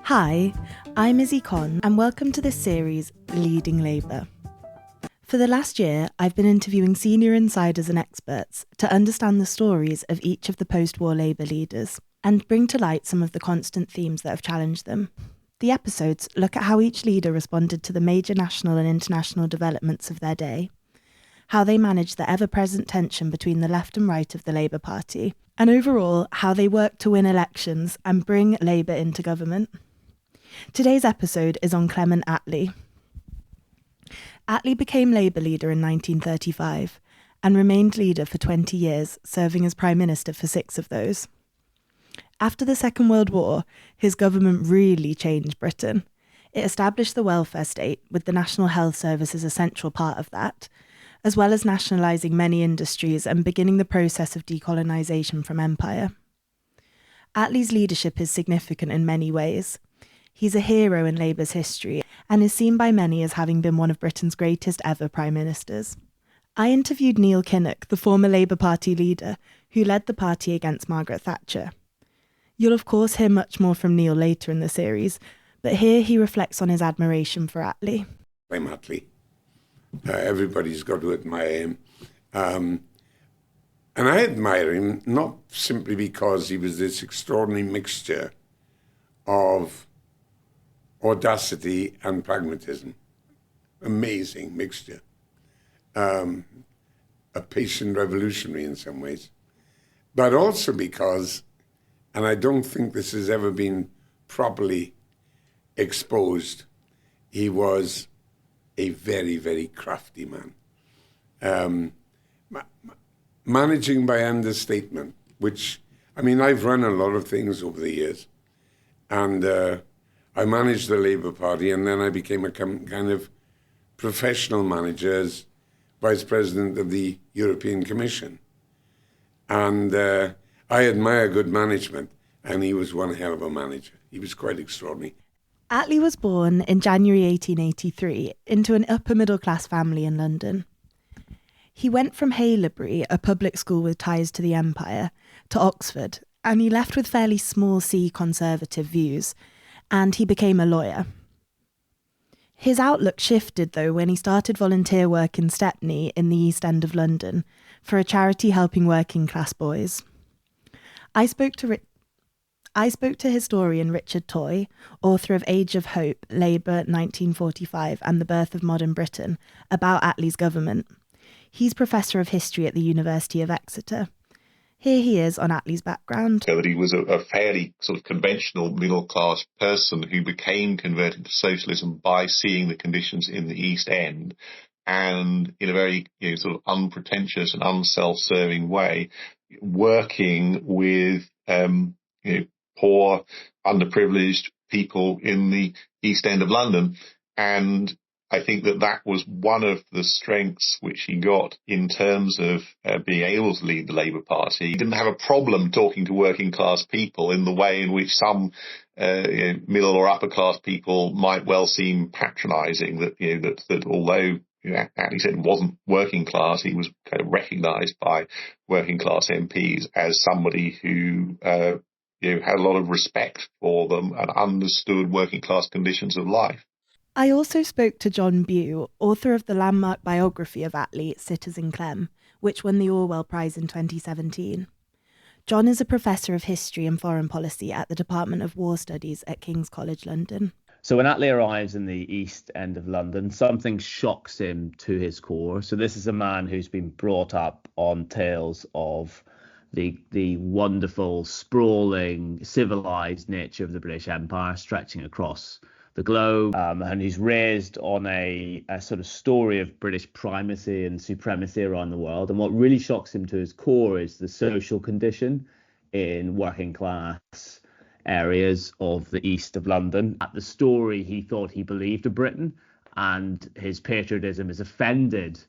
Hi, I'm Izzy Conn and welcome to this series, Leading Labour. For the last year, I've been interviewing senior insiders and experts to understand the stories of each of the post-war Labour leaders and bring to light some of the constant themes that have challenged them. The episodes look at how each leader responded to the major national and international developments of their day, how they managed the ever-present tension between the left and right of the Labour Party, and overall, how they worked to win elections and bring Labour into government. Today's episode is on Clement Attlee. Attlee became Labour leader in 1935 and remained leader for 20 years, serving as Prime Minister for 6 of those. After the Second World War, his government really changed Britain. It established the welfare state, with the National Health Service as a central part of that, as well as nationalising many industries and beginning the process of decolonisation from empire. Attlee's leadership is significant in many ways. He's a hero in Labour's history and is seen by many as having been one of Britain's greatest ever Prime Ministers. I interviewed Neil Kinnock, the former Labour Party leader, who led the party against Margaret Thatcher. You'll of course hear much more from Neil later in the series, but here he reflects on his admiration for Attlee. I'm Attlee. Everybody's got to admire him. And I admire him not simply because he was this extraordinary mixture of audacity and pragmatism. Amazing mixture. A patient revolutionary in some ways. But also because, and I don't think this has ever been properly exposed, he was a very, very crafty man. Managing by understatement, which, I mean, I've run a lot of things over the years. And I managed the Labour Party, and then I became a kind of professional manager as Vice President of the European Commission. And I admire good management, and he was one hell of a manager. He was quite extraordinary. Attlee was born in January 1883 into an upper-middle-class family in London. He went from Haileybury, a public school with ties to the Empire, to Oxford, and he left with fairly small C conservative views, and he became a lawyer. His outlook shifted, though, when he started volunteer work in Stepney in the East End of London for a charity helping working-class boys. I spoke to historian Richard Toye, author of Age of Hope, Labour 1945 and the Birth of Modern Britain, about Attlee's government. He's Professor of History at the University of Exeter. Here he is on Attlee's background. So that he was a fairly sort of conventional middle-class person who became converted to socialism by seeing the conditions in the East End and in a very sort of unpretentious and unself-serving way, working with poor, underprivileged people in the East End of London. And I think that was one of the strengths which he got in terms of being able to lead the Labour Party. He didn't have a problem talking to working class people in the way in which some middle or upper class people might well seem patronising. That although Attlee said wasn't working class, he was kind of recognised by working class MPs as somebody who had a lot of respect for them and understood working class conditions of life. I also spoke to John Bew, author of the landmark biography of Attlee, Citizen Clem, which won the Orwell Prize in 2017. John is a professor of history and foreign policy at the Department of War Studies at King's College London. So when Attlee arrives in the East End of London, something shocks him to his core. So this is a man who's been brought up on tales of the wonderful, sprawling, civilised nature of the British Empire stretching across the globe, and he's raised on a sort of story of British primacy and supremacy around the world. And what really shocks him to his core is the social condition in working class areas of the east of London. At the story he thought he believed of Britain, and his patriotism is offended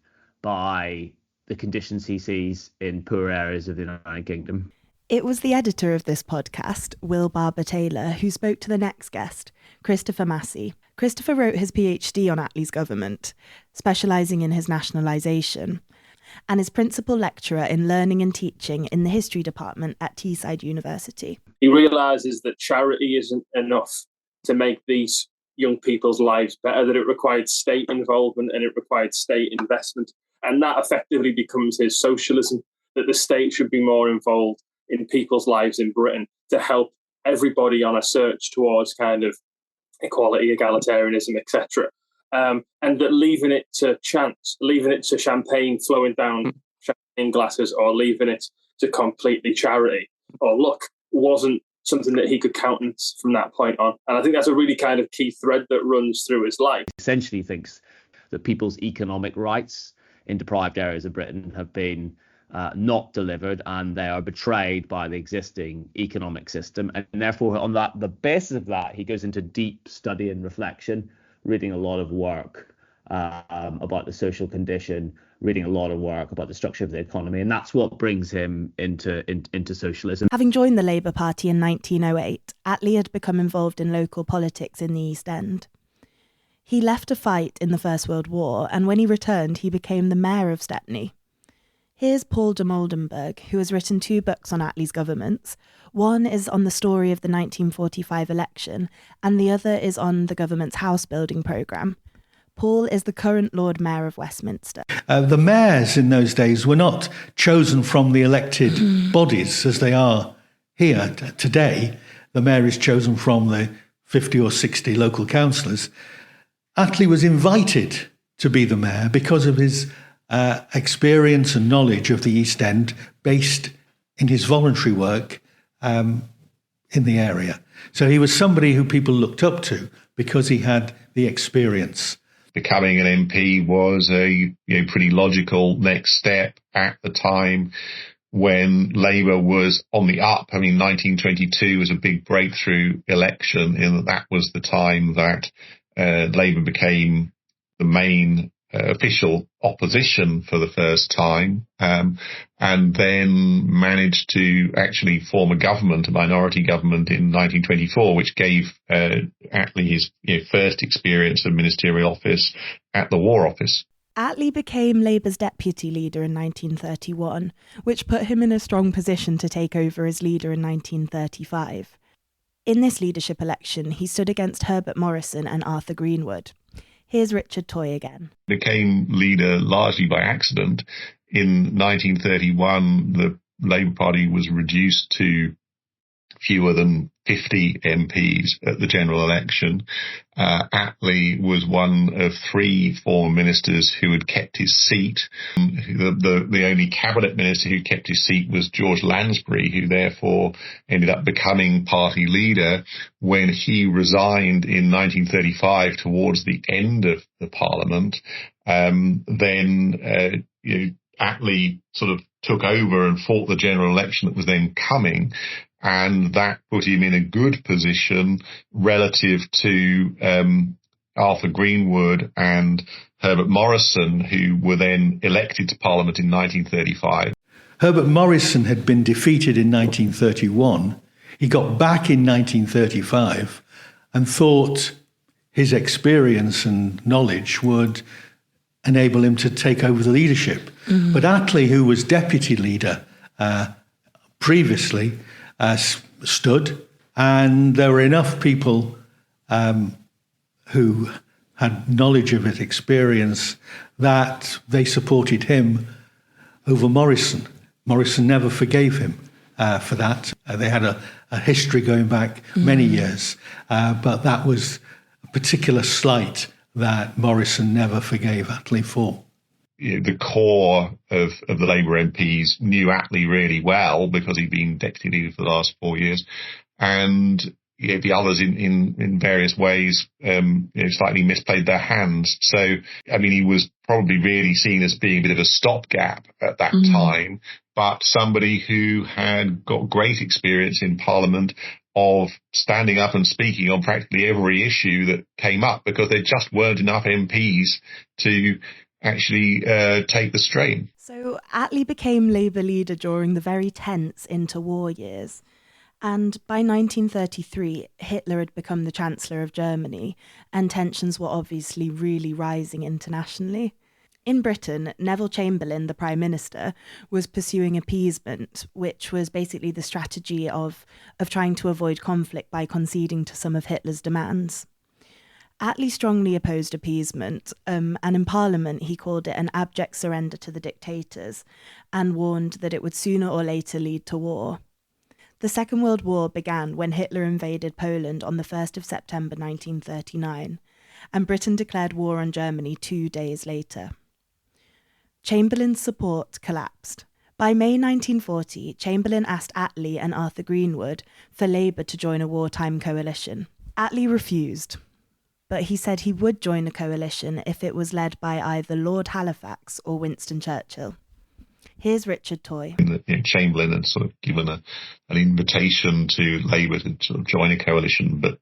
by the conditions he sees in poor areas of the United Kingdom. It was the editor of this podcast, Will Barber-Taylor, who spoke to the next guest, Christopher Massey. Christopher wrote his PhD on Attlee's government, specialising in his nationalisation, and is principal lecturer in learning and teaching in the history department at Teesside University. He realises that charity isn't enough to make these young people's lives better, that it required state involvement and it required state investment. And that effectively becomes his socialism, that the state should be more involved in people's lives in Britain to help everybody on a search towards kind of equality, egalitarianism, etc. And that leaving it to chance, leaving it to champagne flowing down champagne glasses, or leaving it to completely charity or luck wasn't something that he could countenance from that point on. And I think that's a really kind of key thread that runs through his life. Essentially thinks that people's economic rights in deprived areas of Britain have been not delivered, and they are betrayed by the existing economic system. And therefore, on the basis of that, he goes into deep study and reflection, reading a lot of work about the social condition, reading a lot of work about the structure of the economy, and that's what brings him into socialism. Having joined the Labour Party in 1908, Attlee had become involved in local politics in the East End. He left to fight in the First World War, and when he returned, he became the mayor of Stepney. Here's Paul Dimoldenberg, who has written 2 books on Attlee's governments. One is on the story of the 1945 election, and the other is on the government's house building programme. Paul is the current Lord Mayor of Westminster. The mayors in those days were not chosen from the elected bodies as they are here today. The mayor is chosen from the 50 or 60 local councillors. Attlee was invited to be the mayor because of his experience and knowledge of the East End, based in his voluntary work in the area. So he was somebody who people looked up to because he had the experience. Becoming an MP was a pretty logical next step at the time when Labour was on the up. I mean, 1922 was a big breakthrough election in that was the time that Labour became the main official opposition for the first time, and then managed to actually form a government, a minority government in 1924, which gave Attlee his first experience of ministerial office at the War Office. Attlee became Labour's deputy leader in 1931, which put him in a strong position to take over as leader in 1935. In this leadership election, he stood against Herbert Morrison and Arthur Greenwood. Here's Richard Toye again. Became leader largely by accident. In 1931, the Labour Party was reduced to fewer than 50 MPs at the general election. Attlee was one of 3 former ministers who had kept his seat. The only cabinet minister who kept his seat was George Lansbury, who therefore ended up becoming party leader when he resigned in 1935 towards the end of the parliament. Then Attlee sort of took over and fought the general election that was then coming. And that put him in a good position relative to Arthur Greenwood and Herbert Morrison, who were then elected to Parliament in 1935. Herbert Morrison had been defeated in 1931. He got back in 1935 and thought his experience and knowledge would enable him to take over the leadership. Mm-hmm. But Attlee, who was deputy leader previously, stood, and there were enough people who had knowledge of it, experience, that they supported him over Morrison. Morrison never forgave him for that. They had a history going back many years, but that was a particular slight that Morrison never forgave Attlee for. The core of the Labour MPs knew Attlee really well because he'd been deputy leader for the last 4 years, and the others in various ways slightly misplayed their hands. So, I mean, he was probably really seen as being a bit of a stopgap at that time, but somebody who had got great experience in Parliament of standing up and speaking on practically every issue that came up, because there just weren't enough MPs to actually take the strain. So Attlee became Labour leader during the very tense interwar years. And by 1933, Hitler had become the Chancellor of Germany, and tensions were obviously really rising internationally. In Britain, Neville Chamberlain, the Prime Minister, was pursuing appeasement, which was basically the strategy of trying to avoid conflict by conceding to some of Hitler's demands. Attlee strongly opposed appeasement, and in Parliament he called it an abject surrender to the dictators and warned that it would sooner or later lead to war. The Second World War began when Hitler invaded Poland on the 1st of September 1939, and Britain declared war on Germany 2 days later. Chamberlain's support collapsed. By May 1940, Chamberlain asked Attlee and Arthur Greenwood for Labour to join a wartime coalition. Attlee refused, but he said he would join a coalition if it was led by either Lord Halifax or Winston Churchill. Here's Richard Toye. Chamberlain had sort of given an invitation to Labour to sort of join a coalition, but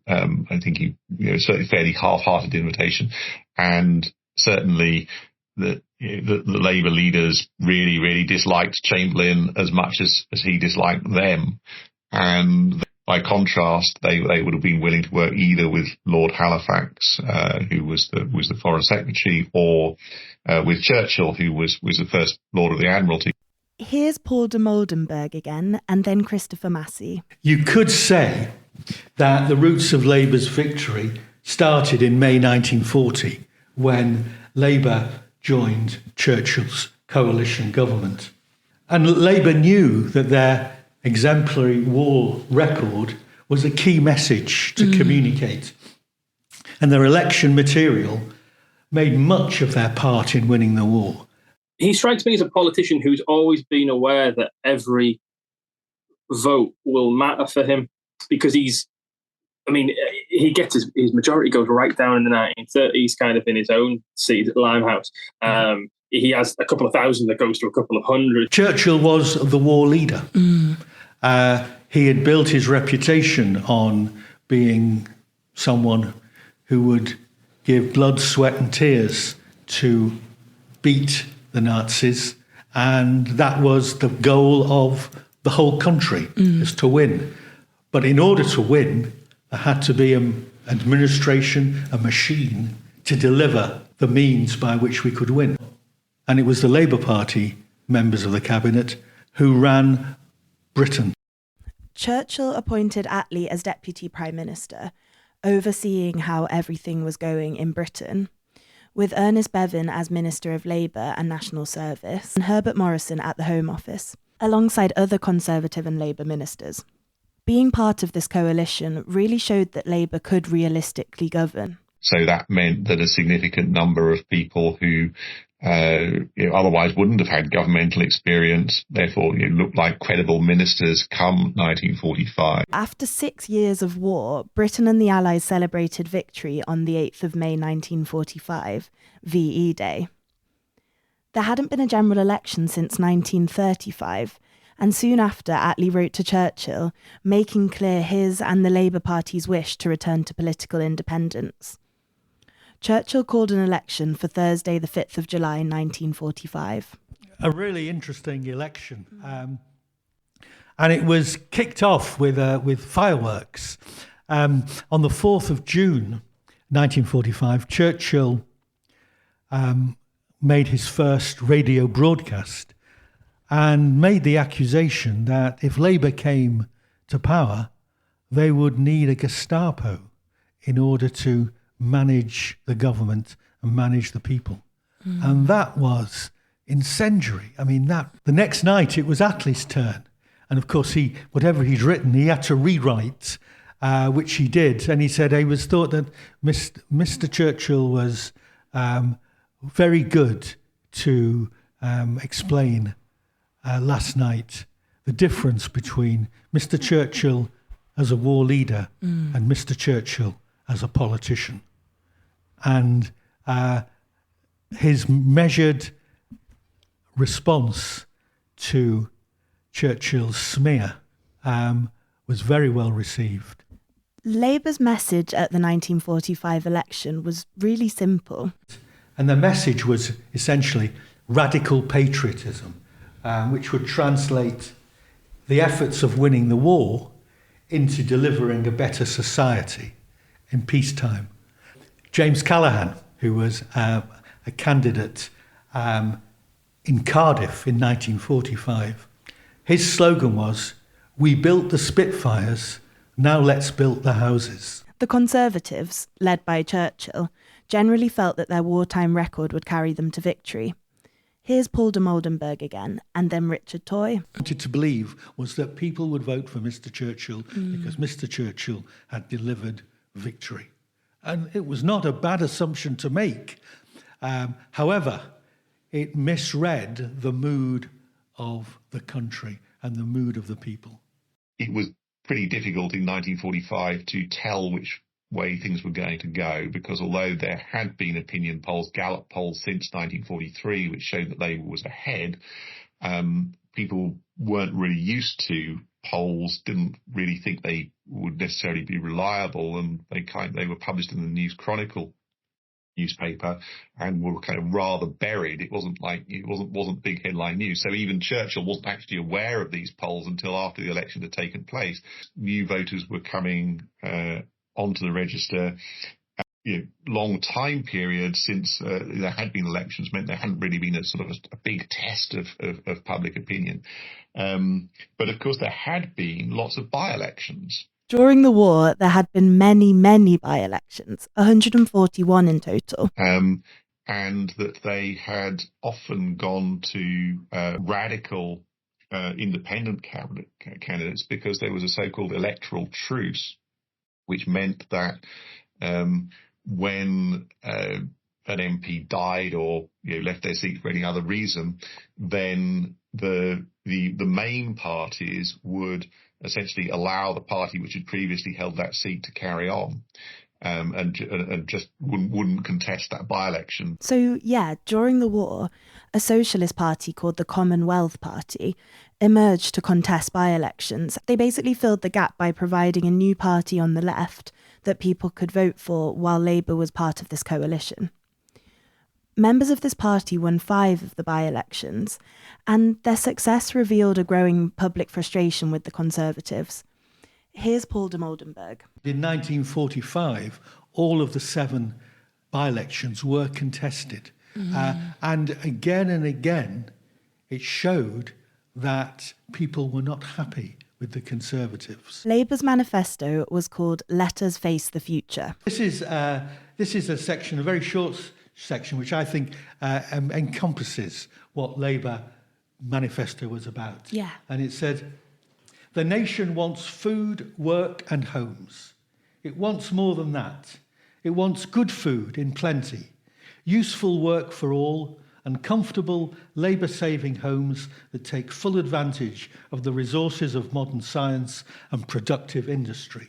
I think he certainly fairly half-hearted invitation, and certainly the Labour leaders really disliked Chamberlain as much as he disliked them, and by contrast, they would have been willing to work either with Lord Halifax, who was the Foreign Secretary, or with Churchill, who was the first Lord of the Admiralty. Here's Paul Dimoldenberg again, and then Christopher Massey. You could say that the roots of Labour's victory started in May 1940, when Labour joined Churchill's coalition government. And Labour knew that their exemplary war record was a key message to communicate. And their election material made much of their part in winning the war. He strikes me as a politician who's always been aware that every vote will matter for him, because he gets his majority goes right down in the 1930s, kind of in his own seat at Limehouse. He has a couple of thousand that goes to a couple of hundred. Churchill was the war leader. He had built his reputation on being someone who would give blood, sweat and tears to beat the Nazis, and that was the goal of the whole country, is to win. But in order to win, there had to be an administration, a machine to deliver the means by which we could win. And it was the Labour Party members of the cabinet who ran Britain. Churchill appointed Attlee as Deputy Prime Minister, overseeing how everything was going in Britain, with Ernest Bevin as Minister of Labour and National Service, and Herbert Morrison at the Home Office, alongside other Conservative and Labour ministers. Being part of this coalition really showed that Labour could realistically govern. So that meant that a significant number of people who otherwise wouldn't have had governmental experience, therefore looked like credible ministers come 1945. After 6 years of war, Britain and the Allies celebrated victory on the 8th of May 1945, VE Day. There hadn't been a general election since 1935, and soon after Attlee wrote to Churchill, making clear his and the Labour Party's wish to return to political independence. Churchill called an election for Thursday, the 5th of July, 1945. A really interesting election. And it was kicked off with fireworks. On the 4th of June, 1945, Churchill made his first radio broadcast and made the accusation that if Labour came to power, they would need a Gestapo in order to manage the government and manage the people. And that was incendiary. I mean, the next night it was Attlee's turn. And of course, whatever he'd written, he had to rewrite, which he did. And he said he was thought that Mr. Churchill was very good to explain last night the difference between Mr. Churchill as a war leader and Mr. Churchill as a politician. And his measured response to Churchill's smear was very well received. Labour's message at the 1945 election was really simple. And the message was essentially radical patriotism, which would translate the efforts of winning the war into delivering a better society in peacetime. James Callaghan, who was a a candidate in Cardiff in 1945. His slogan was, "We built the Spitfires, now let's build the houses." The Conservatives, led by Churchill, generally felt that their wartime record would carry them to victory. Here's Paul Dimoldenberg again, and then Richard Toye. What I wanted to believe was that people would vote for Mr. Churchill because Mr. Churchill had delivered victory. And it was not a bad assumption to make. However, it misread the mood of the country and the mood of the people. It was pretty difficult in 1945 to tell which way things were going to go, because although there had been opinion polls, Gallup polls since 1943, which showed that Labour was ahead, people weren't really used to polls, didn't really think they would necessarily be reliable, and they were published in the News Chronicle newspaper and were kind of rather buried. It wasn't big headline news. So even Churchill wasn't actually aware of these polls until after the election had taken place. New voters were coming onto the register. Long time period since there had been elections meant there hadn't really been a sort of a big test of public opinion. But of course there had been lots of by-elections. During the war, there had been many, many by-elections, 141 in total. And that they had often gone to radical independent candidates because there was a so-called electoral truce, which meant that when an MP died or left their seat for any other reason, then the main parties would essentially allow the party which had previously held that seat to carry on, and just wouldn't contest that by-election. So yeah, during the war, a socialist party called the Commonwealth Party emerged to contest by-elections. They basically filled the gap by providing a new party on the left that people could vote for while Labour was part of this coalition. Members of this party won 5 of the by-elections, and their success revealed a growing public frustration with the Conservatives. Here's Paul Dimoldenberg. In 1945, all of the 7 by-elections were contested. And again, it showed that people were not happy with the Conservatives. Labour's manifesto was called Let Us Face the Future. This is a section, a very short section, which I think encompasses what Labour manifesto was about. Yeah. And it said, "The nation wants food, work and homes. It wants more than that. It wants good food in plenty, useful work for all, and comfortable, labour-saving homes that take full advantage of the resources of modern science and productive industry.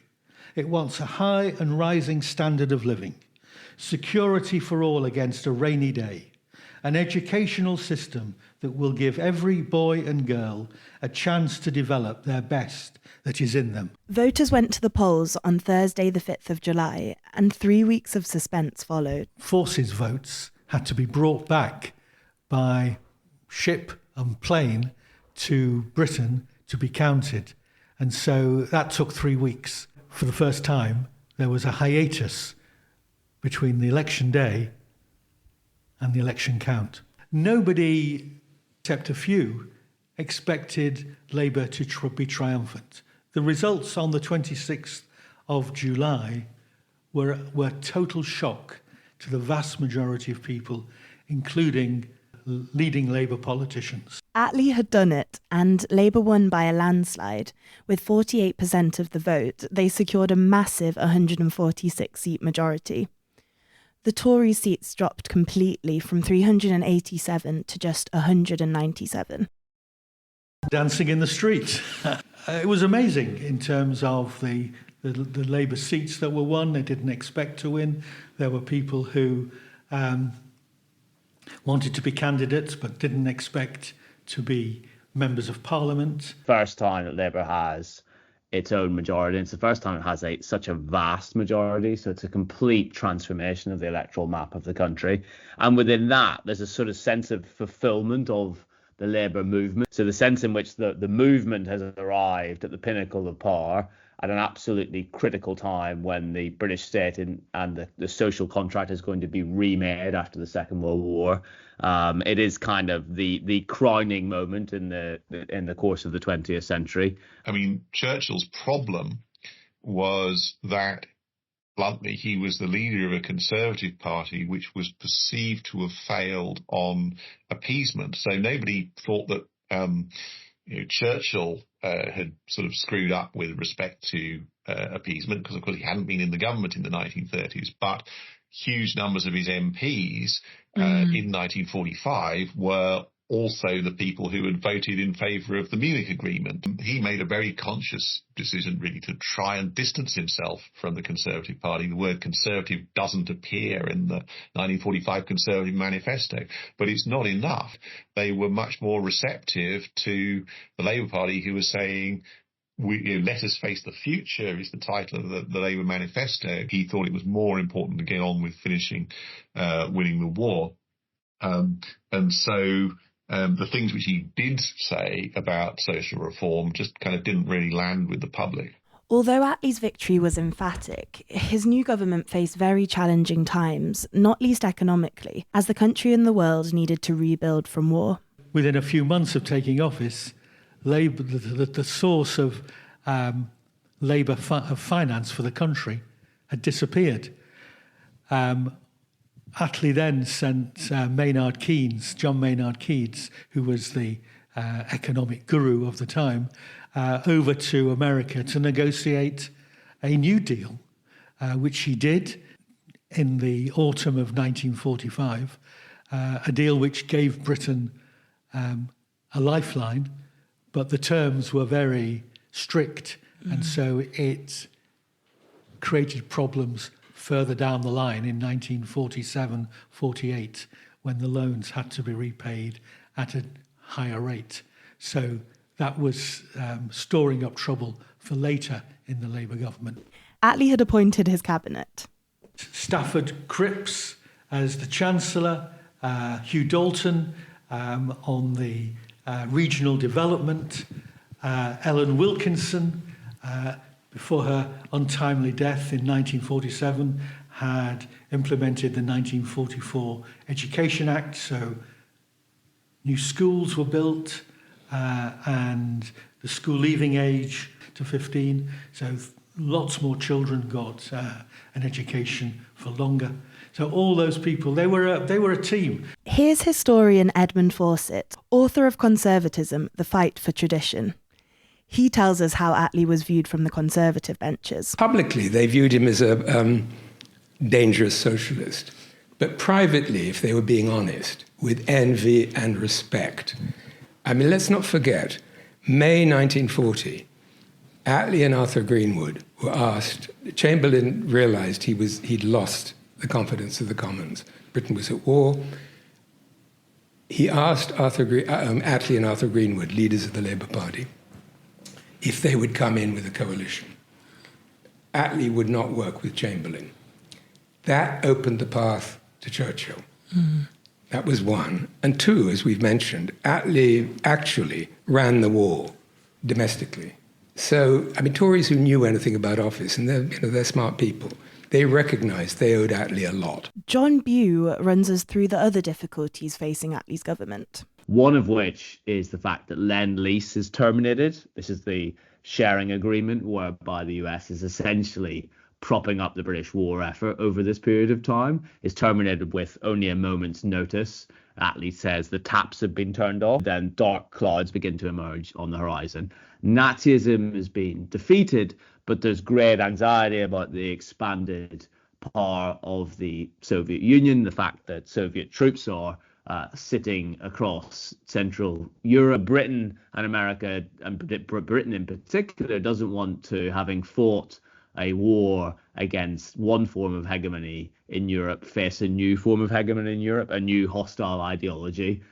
It wants a high and rising standard of living, security for all against a rainy day, an educational system that will give every boy and girl a chance to develop their best that is in them." Voters went to the polls on Thursday the 5th of July, and 3 weeks of suspense followed. Fawcet's votes had to be brought back by ship and plane to Britain to be counted. And so that took 3 weeks. For the first time, there was a hiatus between the election day and the election count. Nobody, except a few, expected Labour to be triumphant. The results on the 26th of July were total shock to the vast majority of people, including leading Labour politicians. Attlee had done it, and Labour won by a landslide. With 48% of the vote, they secured a massive 146-seat majority. The Tory seats dropped completely from 387 to just 197. Dancing in the street. It was amazing in terms of the Labour seats that were won. They didn't expect to win. There were people who wanted to be candidates but didn't expect to be members of Parliament. First time that Labour has its own majority. It's the first time it has such a vast majority, so it's a complete transformation of the electoral map of the country. And within that, there's a sort of sense of fulfilment of the Labour movement. So the sense in which the movement has arrived at the pinnacle of power at an absolutely critical time when the British state and the social contract is going to be remade after the Second World War. It is kind of the crowning moment in the course of the 20th century. I mean, Churchill's problem was that, bluntly, he was the leader of a Conservative Party which was perceived to have failed on appeasement. So nobody thought that Churchill had sort of screwed up with respect to appeasement, because of course he hadn't been in the government in the 1930s, but huge numbers of his MPs in 1945 were also the people who had voted in favour of the Munich Agreement. He made a very conscious decision, really, to try and distance himself from the Conservative Party. The word Conservative doesn't appear in the 1945 Conservative Manifesto, but it's not enough. They were much more receptive to the Labour Party, who was saying, let us face the future is the title of the Labour Manifesto. He thought it was more important to get on with winning the war. And so the things which he did say about social reform just kind of didn't really land with the public. Although Attlee's victory was emphatic, his new government faced very challenging times, not least economically, as the country and the world needed to rebuild from war. Within a few months of taking office, Labour, the source of Labour finance for the country had disappeared. Attlee then sent John Maynard Keynes, who was the economic guru of the time, over to America to negotiate a New Deal, which he did in the autumn of 1945, a deal which gave Britain a lifeline, but the terms were very strict, and so it created problems further down the line in 1947-48, when the loans had to be repaid at a higher rate. So that was storing up trouble for later in the Labour government. Attlee had appointed his cabinet. Stafford Cripps as the Chancellor, Hugh Dalton on the regional development, Ellen Wilkinson, before her untimely death in 1947, had implemented the 1944 Education Act, so new schools were built and the school leaving age to 15, so lots more children got an education for longer. So all those people, they were a team. Here's historian Edmund Fawcet, author of Conservatism, The Fight for Tradition. He tells us how Attlee was viewed from the Conservative benches. Publicly, they viewed him as a dangerous socialist. But privately, if they were being honest, with envy and respect. I mean, let's not forget, May 1940, Attlee and Arthur Greenwood were asked, Chamberlain realised he'd lost the confidence of the Commons. Britain was at war. He asked Attlee and Arthur Greenwood, leaders of the Labour Party, if they would come in with a coalition. Attlee would not work with Chamberlain. That opened the path to Churchill. That was one. And two, as we've mentioned, Attlee actually ran the war domestically. So, I mean, Tories who knew anything about office, and they're smart people, they recognised they owed Attlee a lot. John Bew runs us through the other difficulties facing Attlee's government. One of which is the fact that Lend-Lease is terminated. This is the sharing agreement whereby the US is essentially propping up the British war effort over this period of time. Is terminated with only a moment's notice. Attlee says the taps have been turned off. Then dark clouds begin to emerge on the horizon. Nazism has been defeated, but there's great anxiety about the expanded power of the Soviet Union, the fact that Soviet troops are sitting across Central Europe. Britain and America, and Britain in particular, doesn't want to, having fought a war against one form of hegemony in Europe, face a new form of hegemony in Europe, a new hostile ideology,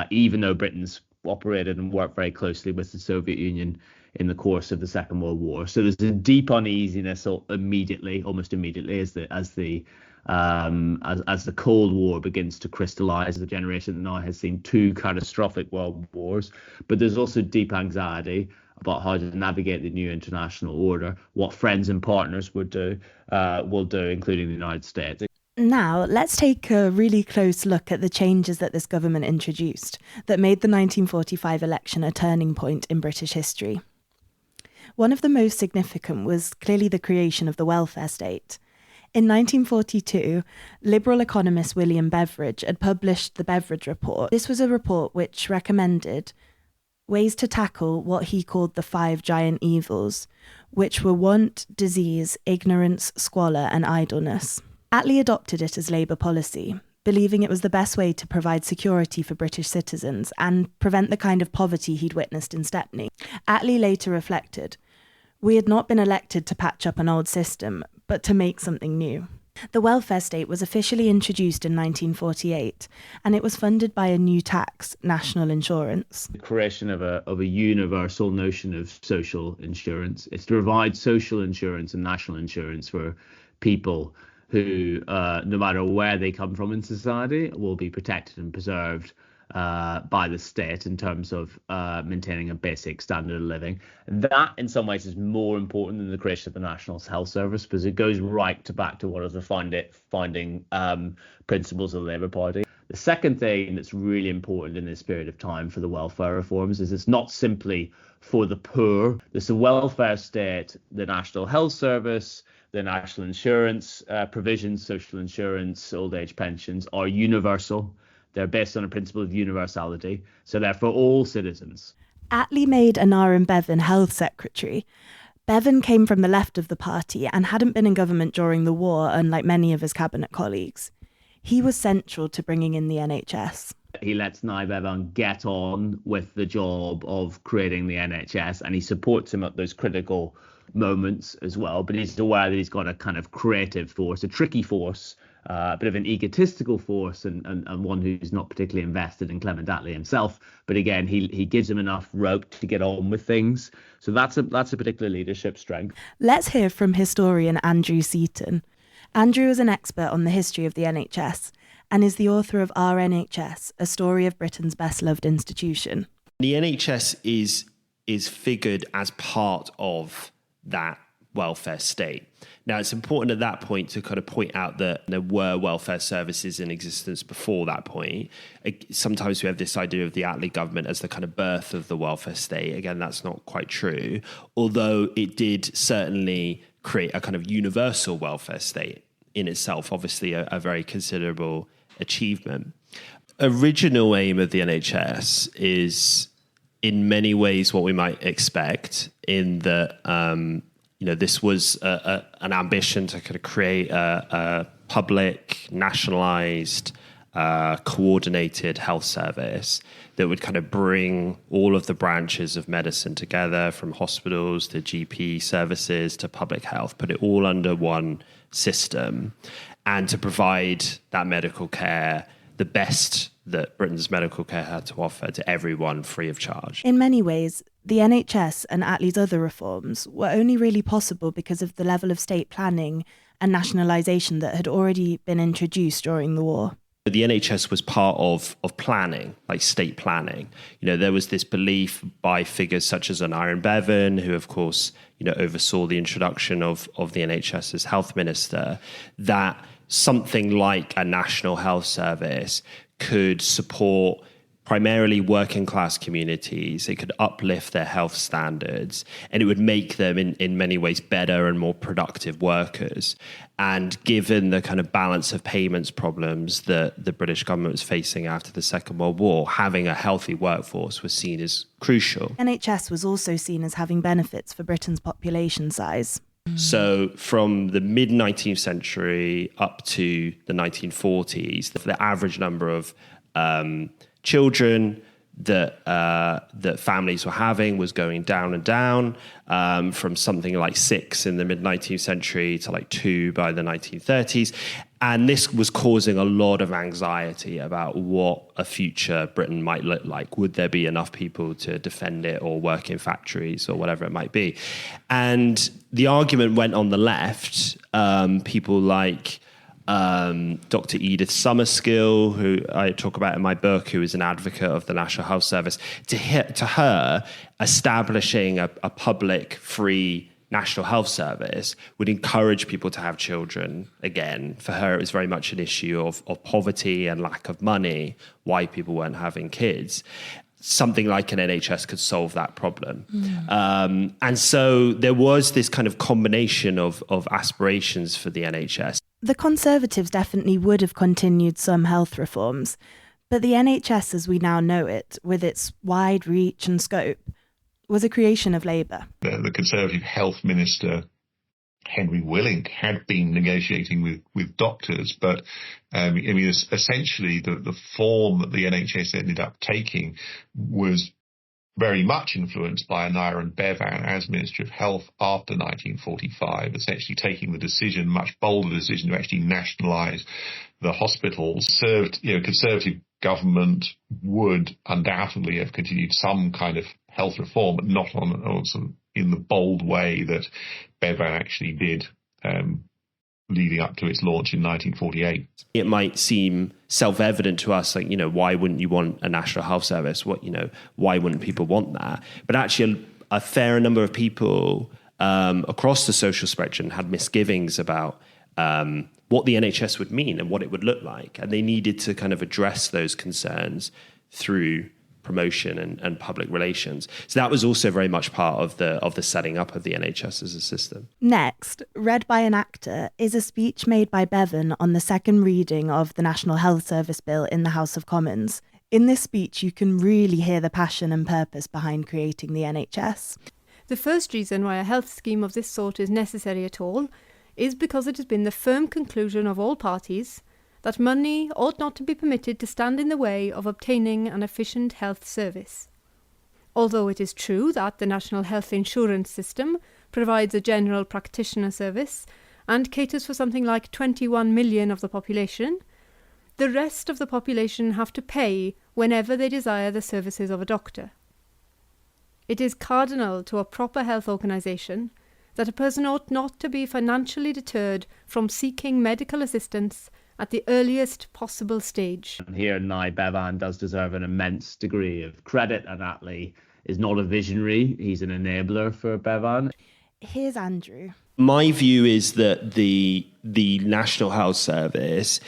even though Britain's operated and worked very closely with the Soviet Union in the course of the Second World War. So there's a deep uneasiness almost immediately, as the as the Cold War begins to crystallize, the generation that now has seen two catastrophic world wars. But there's also deep anxiety about how to navigate the new international order, what friends and partners will do, including the United States. Now, let's take a really close look at the changes that this government introduced that made the 1945 election a turning point in British history. One of the most significant was clearly the creation of the welfare state. In 1942, Liberal economist William Beveridge had published the Beveridge Report. This was a report which recommended ways to tackle what he called the 5 giant evils, which were want, disease, ignorance, squalor, and idleness. Attlee adopted it as Labour policy, believing it was the best way to provide security for British citizens and prevent the kind of poverty he'd witnessed in Stepney. Attlee later reflected, "We had not been elected to patch up an old system, but to make something new." The welfare state was officially introduced in 1948, and it was funded by a new tax, national insurance. The creation of a universal notion of social insurance. It's to provide social insurance and national insurance for people who, no matter where they come from in society, will be protected and preserved by the state in terms of maintaining a basic standard of living. And that, in some ways, is more important than the creation of the National Health Service, because it goes back to one of the founding principles of the Labour Party. The second thing that's really important in this period of time for the welfare reforms is it's not simply for the poor. There's the welfare state, the National Health Service, the national insurance provisions, social insurance, old age pensions are universal. They're based on a principle of universality, so they're for all citizens. Attlee made Aneurin Bevan Health Secretary. Bevan came from the left of the party and hadn't been in government during the war, unlike many of his cabinet colleagues. He was central to bringing in the NHS. He lets Nye Bevan get on with the job of creating the NHS, and he supports him at those critical moments as well, but he's aware that he's got a kind of creative force, a tricky force, a bit of an egotistical force, and one who's not particularly invested in Clement Attlee himself. But again, he gives him enough rope to get on with things. So that's a particular leadership strength. Let's hear from historian Andrew Seaton. Andrew is an expert on the history of the NHS and is the author of Our NHS, A Story of Britain's Best-Loved Institution. The NHS is figured as part of that welfare state. Now, it's important at that point to kind of point out that there were welfare services in existence before that point. Sometimes we have this idea of the Attlee government as the kind of birth of the welfare state. Again, that's not quite true, although it did certainly create a kind of universal welfare state in itself, obviously a very considerable achievement. Original aim of the NHS is in many ways what we might expect, in that this was an ambition to kind of create a public, nationalised, coordinated health service that would kind of bring all of the branches of medicine together, from hospitals to GP services to public health, put it all under one system, and to provide that medical care, the best that Britain's medical care had to offer, to everyone free of charge. In many ways, the NHS and Attlee's other reforms were only really possible because of the level of state planning and nationalisation that had already been introduced during the war. The NHS was part of planning, like state planning. There was this belief by figures such as Aneurin Bevan, who of course, oversaw the introduction of the NHS as health minister, that something like a national health service could support primarily working class communities. It could uplift their health standards, and it would make them in many ways better and more productive workers. And given the kind of balance of payments problems that the British government was facing after the Second World War, having a healthy workforce was seen as crucial. NHS was also seen as having benefits for Britain's population size. So from the mid-19th century up to the 1940s, the average number of children that families were having was going down and down, from something like 6 in the mid-19th century to like 2 by the 1930s. And this was causing a lot of anxiety about what a future Britain might look like. Would there be enough people to defend it or work in factories or whatever it might be? And the argument went on the left. People like Dr. Edith Summerskill, who I talk about in my book, who is an advocate of the National Health Service. To her, establishing a public, free National Health Service would encourage people to have children again. For her, it was very much an issue of poverty and lack of money, why people weren't having kids. Something like an NHS could solve that problem. And so there was this kind of combination of aspirations for the NHS. The Conservatives definitely would have continued some health reforms, but the NHS as we now know it, with its wide reach and scope, was a creation of Labour. The Conservative Health Minister, Henry Willink, had been negotiating with doctors, but essentially the form that the NHS ended up taking was very much influenced by Aneurin Bevan as Minister of Health after 1945, essentially taking the decision, much bolder decision, to actually nationalise the hospitals. Conservative government would undoubtedly have continued some kind of health reform, but not in the bold way that Bevan actually did, leading up to its launch in 1948. It might seem self-evident to us, like, why wouldn't you want a National Health Service? Why wouldn't people want that? But actually, a fair number of people across the social spectrum had misgivings about what the NHS would mean and what it would look like. And they needed to kind of address those concerns through promotion and public relations. So that was also very much part of the setting up of the NHS as a system. Next, read by an actor, is a speech made by Bevan on the second reading of the National Health Service Bill in the House of Commons. In this speech, you can really hear the passion and purpose behind creating the NHS. The first reason why a health scheme of this sort is necessary at all is because it has been the firm conclusion of all parties that money ought not to be permitted to stand in the way of obtaining an efficient health service. Although it is true that the National Health Insurance System provides a general practitioner service and caters for something like 21 million of the population, the rest of the population have to pay whenever they desire the services of a doctor. It is cardinal to a proper health organisation that a person ought not to be financially deterred from seeking medical assistance at the earliest possible stage. And here now, Bevan does deserve an immense degree of credit, and Attlee is not a visionary, he's an enabler for Bevan. Here's Andrew. My view is that the National Health Service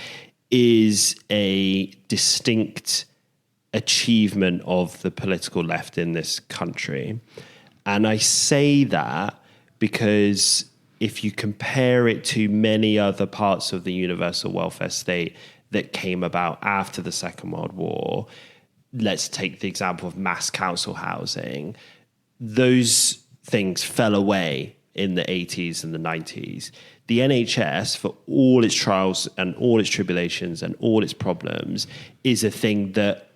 is a distinct achievement of the political left in this country. And I say that because if you compare it to many other parts of the universal welfare state that came about after the Second World War, let's take the example of mass council housing. Those things fell away in the 80s and the 90s. The NHS, for all its trials and all its tribulations and all its problems, is a thing that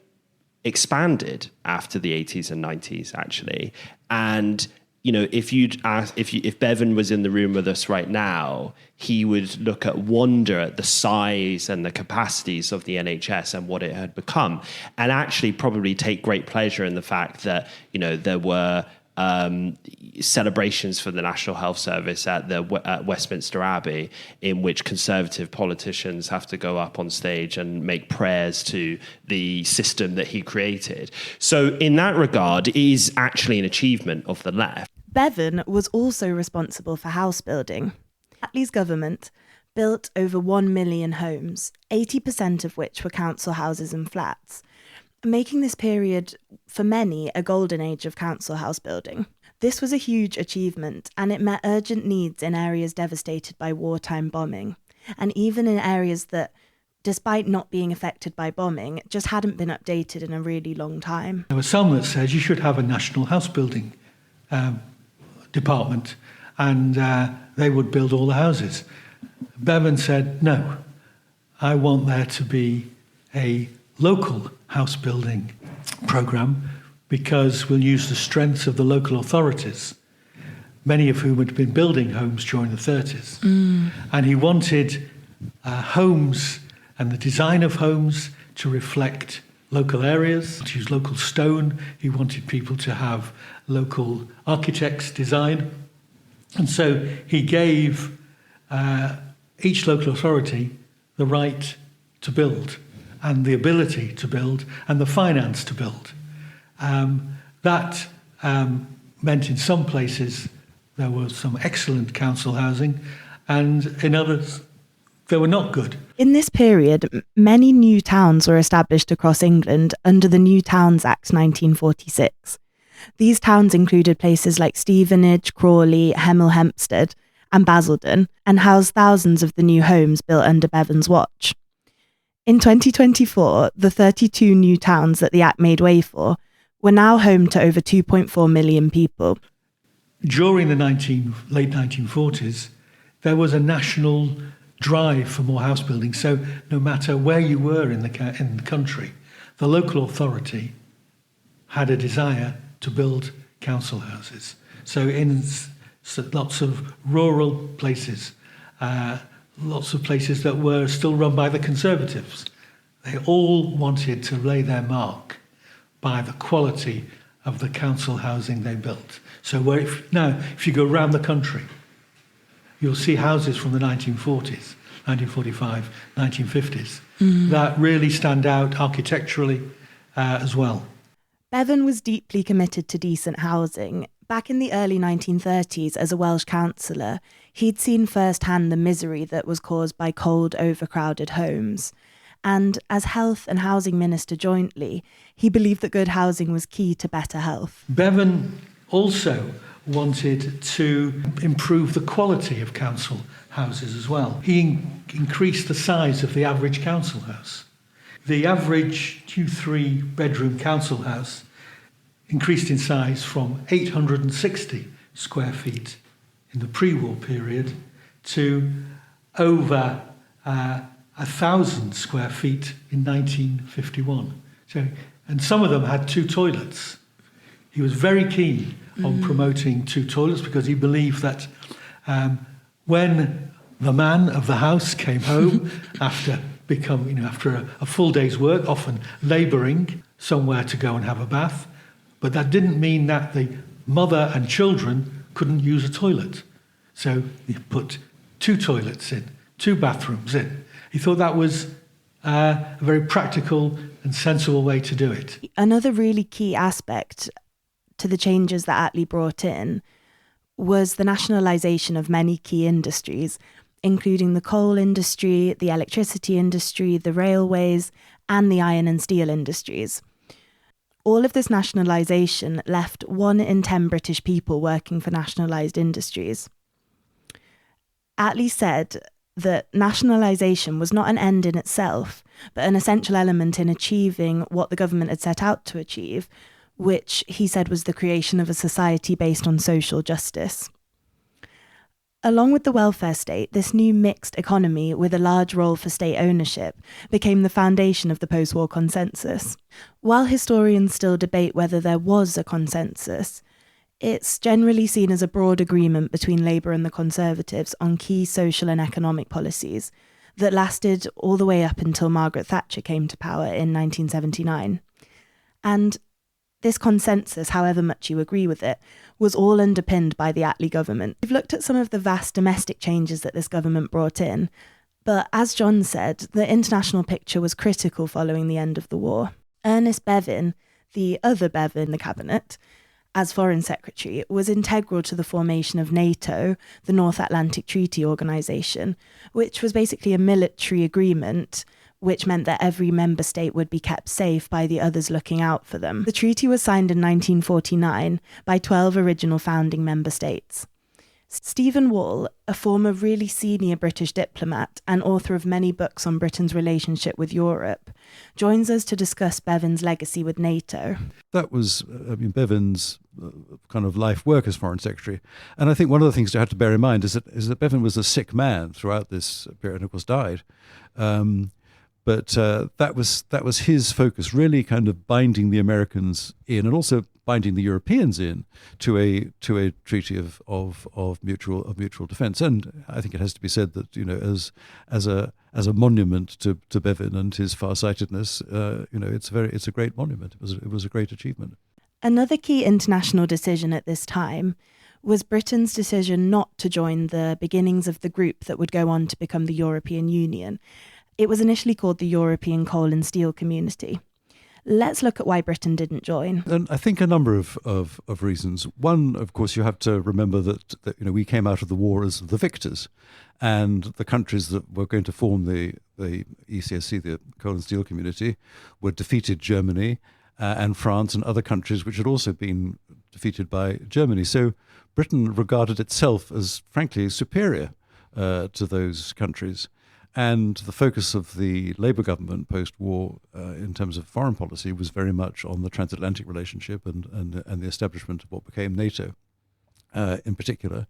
expanded after the 80s and 90s, actually. And if Bevan was in the room with us right now, he would look at wonder at the size and the capacities of the NHS and what it had become, and actually probably take great pleasure in the fact that, there were celebrations for the National Health Service at Westminster Abbey, in which Conservative politicians have to go up on stage and make prayers to the system that he created. So in that regard, it is actually an achievement of the left. Bevan was also responsible for house building. Attlee's government built over 1 million homes, 80% of which were council houses and flats, making this period, for many, a golden age of council house building. This was a huge achievement, and it met urgent needs in areas devastated by wartime bombing, and even in areas that, despite not being affected by bombing, just hadn't been updated in a really long time. There were some that said you should have a national house building department, and they would build all the houses. Bevan said, no, I want there to be a local house building programme, because we'll use the strengths of the local authorities, many of whom had been building homes during the 30s. And he wanted homes and the design of homes to reflect local areas, to use local stone. He wanted people to have local architects design. And so he gave each local authority the right to build and the ability to build and the finance to build. That meant in some places there was some excellent council housing, and in others they were not good. In this period, many new towns were established across England under the New Towns Act 1946. These towns included places like Stevenage, Crawley, Hemel Hempstead and Basildon, and housed thousands of the new homes built under Bevan's watch. In 2024, the 32 new towns that the Act made way for were now home to over 2.4 million people. During the late 1940s, there was a national drive for more house building. So no matter where you were in the country, the local authority had a desire to build council houses. So in lots of rural places, lots of places that were still run by the Conservatives, they all wanted to lay their mark by the quality of the council housing they built. So if you go around the country, you'll see houses from the 1940s, 1945, 1950s, that really stand out architecturally as well. Bevan was deeply committed to decent housing. Back in the early 1930s, as a Welsh councillor, he'd seen firsthand the misery that was caused by cold, overcrowded homes. And as Health and Housing Minister jointly, he believed that good housing was key to better health. Bevan also wanted to improve the quality of council houses as well. He increased the size of the average council house. The average 2-3 bedroom council house increased in size from 860 square feet in the pre-war period to over 1,000 square feet in 1951. And some of them had 2 toilets. He was very keen on promoting 2 toilets because he believed that when the man of the house came home after a full day's work, often labouring somewhere to go and have a bath, but that didn't mean that the mother and children couldn't use a toilet. So he put 2 toilets in, 2 bathrooms in. He thought that was a very practical and sensible way to do it. Another really key aspect to the changes that Attlee brought in was the nationalisation of many key industries, including the coal industry, the electricity industry, the railways, and the iron and steel industries. All of this nationalisation left 1 in 10 British people working for nationalised industries. Attlee said that nationalisation was not an end in itself, but an essential element in achieving what the government had set out to achieve, which he said was the creation of a society based on social justice. Along with the welfare state, this new mixed economy with a large role for state ownership became the foundation of the post-war consensus. While historians still debate whether there was a consensus, it's generally seen as a broad agreement between Labour and the Conservatives on key social and economic policies that lasted all the way up until Margaret Thatcher came to power in 1979. And this consensus, however much you agree with it, was all underpinned by the Attlee government. We've looked at some of the vast domestic changes that this government brought in, but as John said, the international picture was critical following the end of the war. Ernest Bevin, the other Bevin in the cabinet, as Foreign Secretary, was integral to the formation of NATO, the North Atlantic Treaty Organisation, which was basically a military agreement which meant that every member state would be kept safe by the others looking out for them. The treaty was signed in 1949 by 12 original founding member states. Stephen Wall, a former really senior British diplomat and author of many books on Britain's relationship with Europe, joins us to discuss Bevin's legacy with NATO. That was Bevin's kind of life work as Foreign Secretary. And I think one of the things to have to bear in mind is that Bevin was a sick man throughout this period and, of course, died. But that was his focus, really kind of binding the Americans in and also binding the Europeans in to a treaty of mutual defence. And I think it has to be said that, you know, as a monument to Bevin and his farsightedness, it's a great monument. It was a great achievement. Another key international decision at this time was Britain's decision not to join the beginnings of the group that would go on to become the European Union. It was initially called the European Coal and Steel Community. Let's look at why Britain didn't join. And I think a number of reasons. One, of course, you have to remember that we came out of the war as the victors, and the countries that were going to form the ECSC, the Coal and Steel Community, were defeated Germany and France and other countries which had also been defeated by Germany. So Britain regarded itself as, frankly, superior to those countries. And the focus of the Labour government post-war in terms of foreign policy was very much on the transatlantic relationship and the establishment of what became NATO in particular.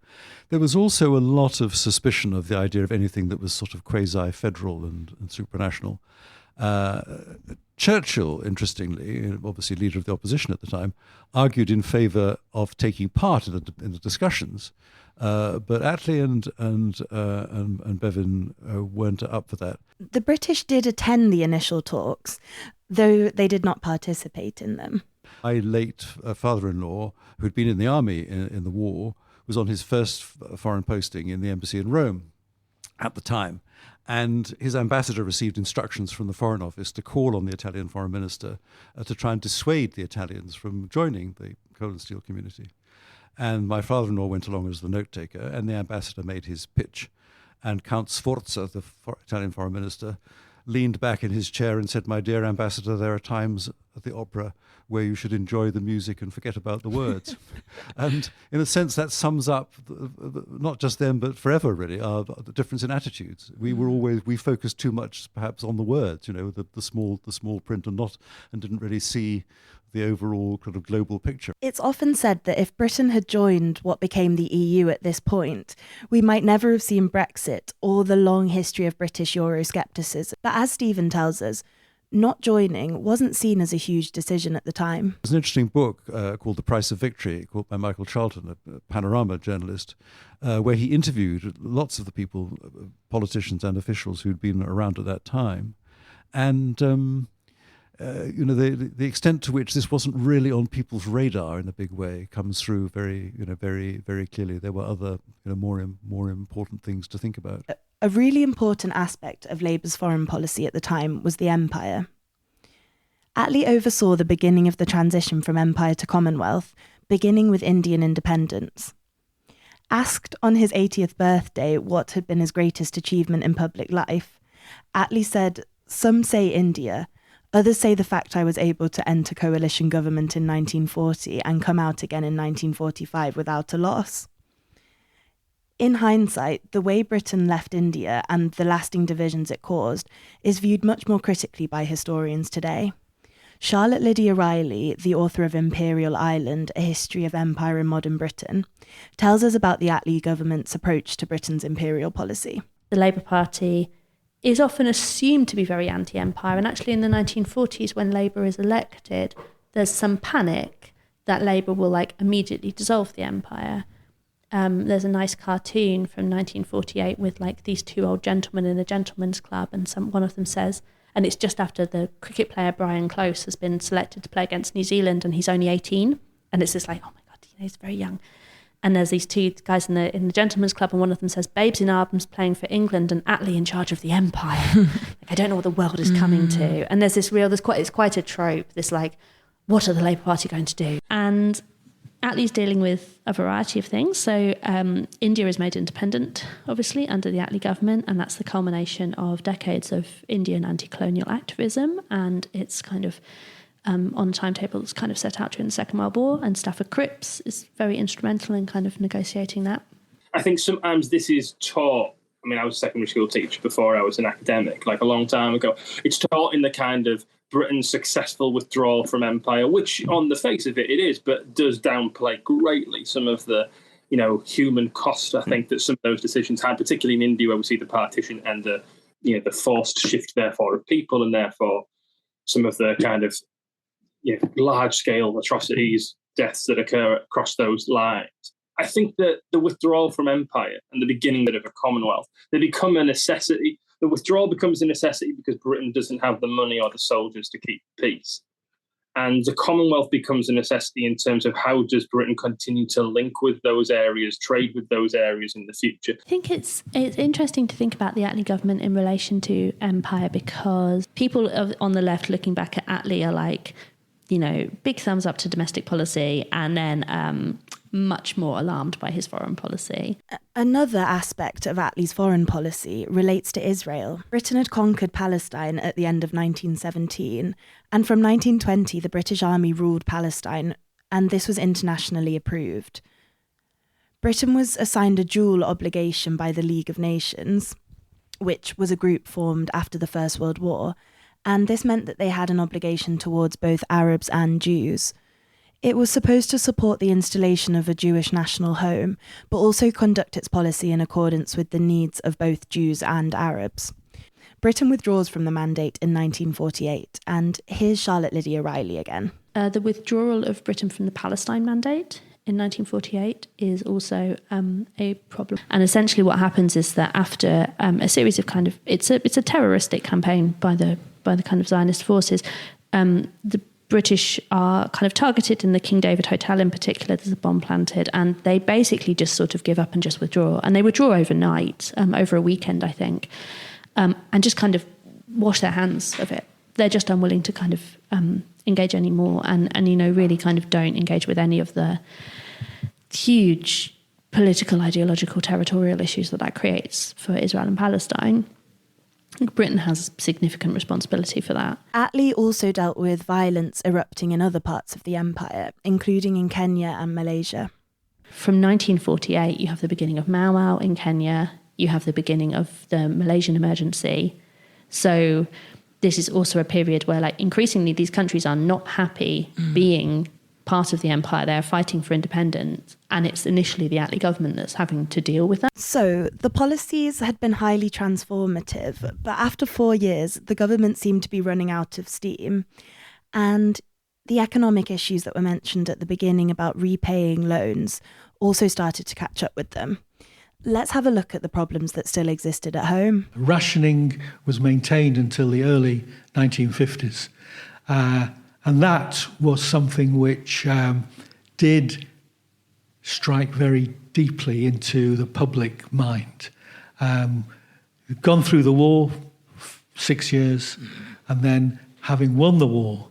There was also a lot of suspicion of the idea of anything that was sort of quasi-federal and supranational. Churchill, interestingly, obviously leader of the opposition at the time, argued in favour of taking part in the discussions, but Attlee and Bevan weren't up for that. The British did attend the initial talks, though they did not participate in them. My late father-in-law, who'd been in the army in the war, was on his first foreign posting in the embassy in Rome at the time. And his ambassador received instructions from the Foreign Office to call on the Italian foreign minister to try and dissuade the Italians from joining the coal and steel community. And my father-in-law went along as the note-taker, and the ambassador made his pitch. And Count Sforza, the Italian foreign minister, leaned back in his chair and said, "My dear ambassador, there are times at the opera where you should enjoy the music and forget about the words." And in a sense, that sums up not just them, but forever, really, the difference in attitudes. We focused too much, perhaps, on the words, the small print, and didn't really see the overall kind of global picture. It's often said that if Britain had joined what became the EU at this point, we might never have seen Brexit or the long history of British Euroscepticism. But as Stephen tells us, not joining wasn't seen as a huge decision at the time. There's an interesting book called The Price of Victory, called by Michael Charlton, a Panorama journalist, where he interviewed lots of the people, politicians and officials who'd been around at that time. And the extent to which this wasn't really on people's radar in a big way comes through very, very, very clearly. There were other, more important things to think about. A really important aspect of Labour's foreign policy at the time was the Empire. Attlee oversaw the beginning of the transition from Empire to Commonwealth, beginning with Indian independence. Asked on his 80th birthday what had been his greatest achievement in public life, Attlee said, "Some say India. Others say the fact I was able to enter coalition government in 1940 and come out again in 1945 without a loss." In hindsight, the way Britain left India and the lasting divisions it caused is viewed much more critically by historians today. Charlotte Lydia Riley, the author of Imperial Ireland, A History of Empire in Modern Britain, tells us about the Attlee government's approach to Britain's imperial policy. The Labour Party is often assumed to be very anti-empire, and actually in the 1940s when Labour is elected, there's some panic that Labour will immediately dissolve the empire. There's a nice cartoon from 1948 with these two old gentlemen in a gentleman's club, and one of them says, and it's just after the cricket player Brian Close has been selected to play against New Zealand, and he's only 18, and it's just oh my God, he's very young. And there's these two guys in the gentleman's club, and one of them says, "Babes in arms playing for England, and Attlee in charge of the empire." I don't know what the world is coming to. And there's it's quite a trope. This what are the Labour Party going to do? And Attlee's dealing with a variety of things. So India is made independent, obviously, under the Attlee government, and that's the culmination of decades of Indian anti-colonial activism, and it's kind of on a timetable that's kind of set out during the Second World War, and Stafford Cripps is very instrumental in kind of negotiating that. I think sometimes this is taught. I was a secondary school teacher before I was an academic, a long time ago. It's taught in the kind of Britain's successful withdrawal from empire, which on the face of it is, but does downplay greatly some of the, human cost, I think, that some of those decisions had, particularly in India, where we see the partition and the forced shift, therefore, of people, and therefore some of the kind of large-scale atrocities, deaths that occur across those lines. I think that the withdrawal from empire and the beginning of a commonwealth, they become a necessity. The withdrawal becomes a necessity because Britain doesn't have the money or the soldiers to keep peace. And the Commonwealth becomes a necessity in terms of how does Britain continue to link with those areas, trade with those areas in the future. I think it's interesting to think about the Attlee government in relation to empire, because people on the left looking back at Attlee are like, big thumbs up to domestic policy, and then much more alarmed by his foreign policy. Another aspect of Attlee's foreign policy relates to Israel. Britain had conquered Palestine at the end of 1917, and from 1920 the British Army ruled Palestine, and this was internationally approved. Britain was assigned a dual obligation by the League of Nations, which was a group formed after the First World War, and this meant that they had an obligation towards both Arabs and Jews. It was supposed to support the installation of a Jewish national home, but also conduct its policy in accordance with the needs of both Jews and Arabs. Britain withdraws from the mandate in 1948, and here's Charlotte Lydia Riley again. The withdrawal of Britain from the Palestine mandate in 1948 is also a problem. And essentially what happens is that after a series of it's a terroristic campaign by the kind of Zionist forces, the British are kind of targeted in the King David Hotel in particular. There's a bomb planted, and they basically just sort of give up and just withdraw. And they withdraw overnight, over a weekend, I think, and just kind of wash their hands of it. They're just unwilling to kind of engage anymore, and really kind of don't engage with any of the huge political, ideological, territorial issues that creates for Israel and Palestine. Britain has significant responsibility for that. Attlee also dealt with violence erupting in other parts of the empire, including in Kenya and Malaysia. From 1948, you have the beginning of Mau Mau in Kenya, you have the beginning of the Malaysian emergency. So this is also a period where increasingly these countries are not happy being part of the empire. They're fighting for independence, and it's initially the Attlee government that's having to deal with that. So the policies had been highly transformative, but after 4 years, the government seemed to be running out of steam, and the economic issues that were mentioned at the beginning about repaying loans also started to catch up with them. Let's have a look at the problems that still existed at home. Rationing was maintained until the early 1950s. And that was something which did strike very deeply into the public mind. We've gone through the war 6 years, and then having won the war,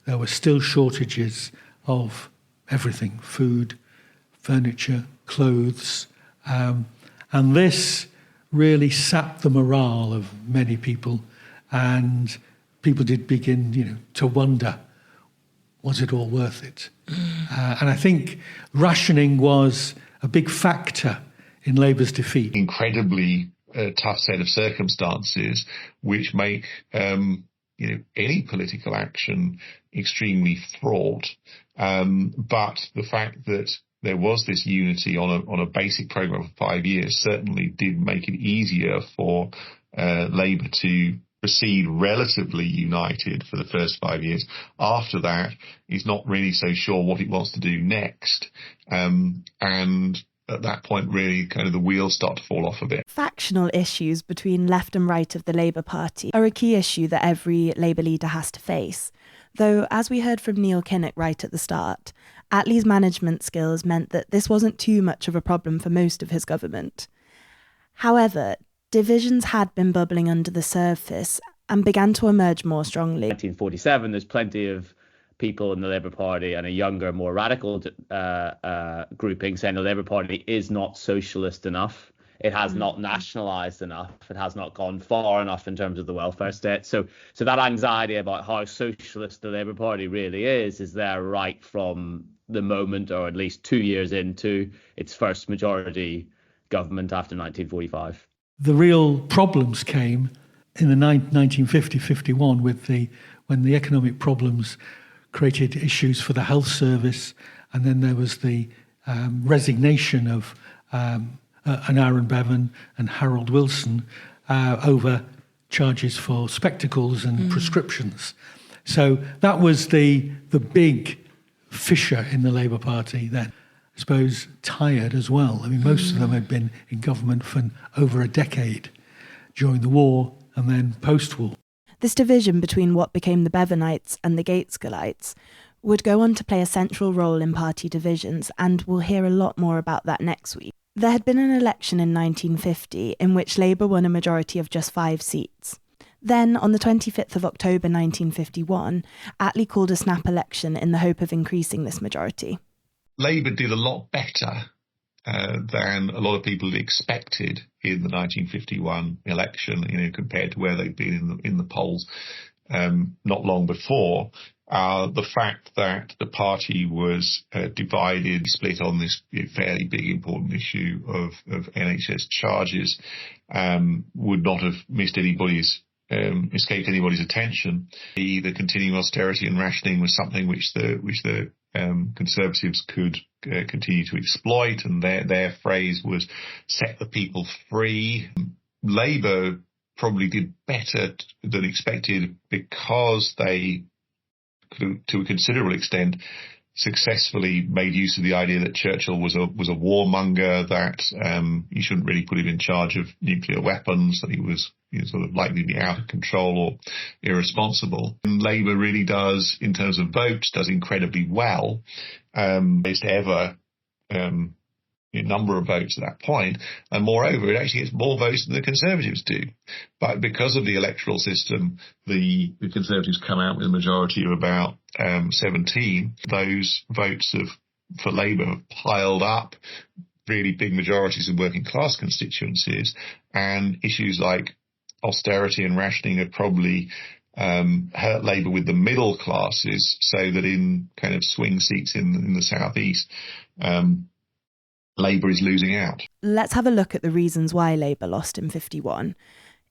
there were still shortages of everything: food, furniture, clothes. And this really sapped the morale of many people, and people did begin, to wonder, was it all worth it? And I think rationing was a big factor in Labour's defeat. Incredibly tough set of circumstances which make any political action extremely fraught. But the fact that there was this unity on a basic programme for 5 years certainly did make it easier for Labour to proceed relatively united for the first 5 years. After that, he's not really so sure what he wants to do next. And at that point, really, kind of the wheels start to fall off a bit. Factional issues between left and right of the Labour Party are a key issue that every Labour leader has to face. Though, as we heard from Neil Kinnock right at the start, Attlee's management skills meant that this wasn't too much of a problem for most of his government. However, divisions had been bubbling under the surface and began to emerge more strongly. 1947, there's plenty of people in the Labour Party and a younger, more radical grouping saying the Labour Party is not socialist enough. It has not nationalised enough. It has not gone far enough in terms of the welfare state. So that anxiety about how socialist the Labour Party really is there right from the moment, or at least 2 years into its first majority government after 1945. The real problems came in the 1950-51 when the economic problems created issues for the health service, and then there was the resignation of Aaron Bevan and Harold Wilson over charges for spectacles and prescriptions. So that was the big fissure in the Labour Party then. I suppose tired as well. I mean, most of them had been in government for over a decade during the war and then post-war. This division between what became the Bevanites and the Gateschalites would go on to play a central role in party divisions, and we'll hear a lot more about that next week. There had been an election in 1950 in which Labour won a majority of just 5 seats. Then, on the 25th of October 1951, Attlee called a snap election in the hope of increasing this majority. Labour did a lot better than a lot of people had expected in the 1951 election, compared to where they'd been in the polls not long before. The fact that the party was divided, split on this fairly big, important issue of NHS charges would not have escaped anybody's attention. The continuing austerity and rationing was something which the Conservatives could continue to exploit, and their phrase was "set the people free." Labour probably did better than expected because they, to a considerable extent, successfully made use of the idea that Churchill was a warmonger, that you shouldn't really put him in charge of nuclear weapons, that he was sort of likely to be out of control or irresponsible. And Labour really does, in terms of votes, does incredibly well. Most ever number of votes at that point, and moreover, it actually gets more votes than the Conservatives do. But because of the electoral system, the Conservatives come out with a majority of about 17. Those votes for Labour have piled up really big majorities in working class constituencies, and issues like austerity and rationing have probably hurt Labour with the middle classes, so that in kind of swing seats in the southeast, Labour is losing out. Let's have a look at the reasons why Labour lost in 51.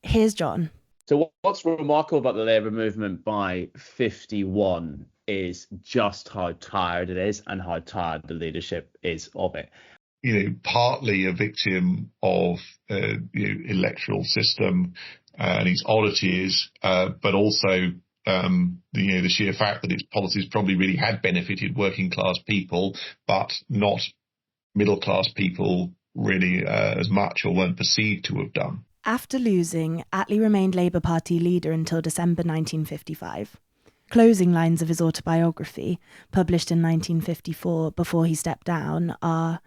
Here's John. So what's remarkable about the Labour movement by 51 is just how tired it is and how tired the leadership is of it. Partly a victim of electoral system and its oddities, but also the sheer fact that its policies probably really had benefited working class people, but not middle class people really as much, or weren't perceived to have done. After losing, Attlee remained Labour Party leader until December 1955. Closing lines of his autobiography, published in 1954 before he stepped down, are,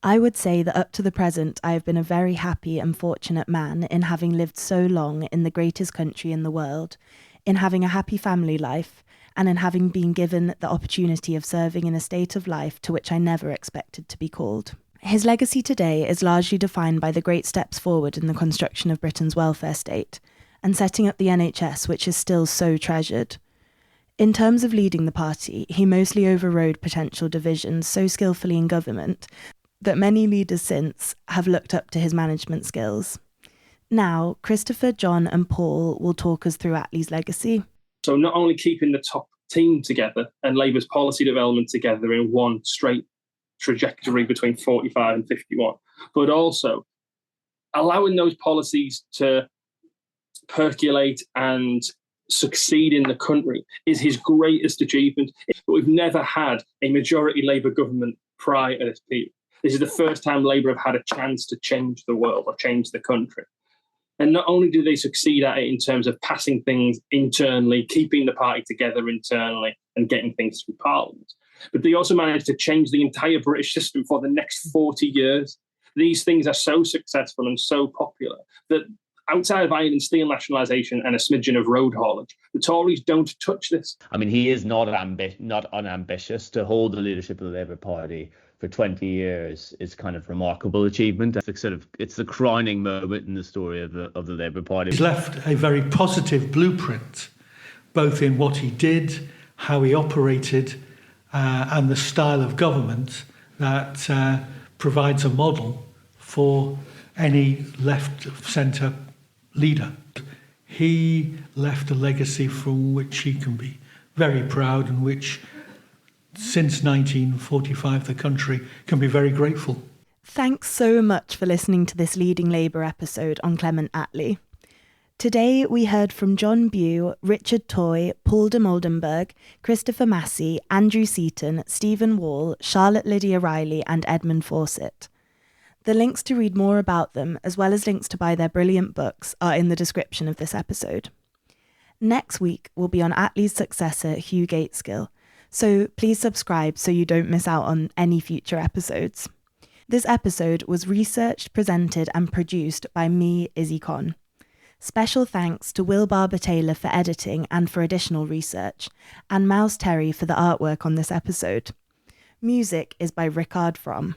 "I would say that up to the present I have been a very happy and fortunate man in having lived so long in the greatest country in the world, in having a happy family life, and in having been given the opportunity of serving in a state of life to which I never expected to be called." His legacy today is largely defined by the great steps forward in the construction of Britain's welfare state, and setting up the NHS, which is still so treasured. In terms of leading the party, he mostly overrode potential divisions so skillfully in government that many leaders since have looked up to his management skills. Now, Christopher, John and Paul will talk us through Attlee's legacy. So not only keeping the top team together and Labour's policy development together in one straight trajectory between 45 and 51, but also allowing those policies to percolate and succeed in the country is his greatest achievement. But we've never had a majority Labour government prior to this period. This is the first time Labour have had a chance to change the world or change the country. And not only do they succeed at it in terms of passing things internally, keeping the party together internally and getting things through Parliament, but they also managed to change the entire British system for the next 40 years. These things are so successful and so popular that outside of iron and steel nationalisation and a smidgen of road haulage, the Tories don't touch this. I mean, he is not unambitious. To hold the leadership of the Labour Party for 20 years is kind of remarkable achievement. It's the crowning moment in the story of the Labour Party. He's left a very positive blueprint, both in what he did, how he operated, and the style of government that provides a model for any left-of-centre leader. He left a legacy from which he can be very proud, and which since 1945 the country can be very grateful. Thanks so much for listening to this Leading Labour episode on Clement Attlee. Today we heard from John Bew, Richard Toye, Paul Dimoldenberg, Christopher Massey, Andrew Seaton, Stephen Wall, Charlotte Lydia Riley and Edmund Fawcet. The links to read more about them, as well as links to buy their brilliant books, are in the description of this episode. Next week will be on Attlee's successor, Hugh Gateskill, so please subscribe so you don't miss out on any future episodes. This episode was researched, presented and produced by me, Izzy Conn. Special thanks to Will Barber-Taylor for editing and for additional research, and Mouse Terry for the artwork on this episode. Music is by Rickard Fromm.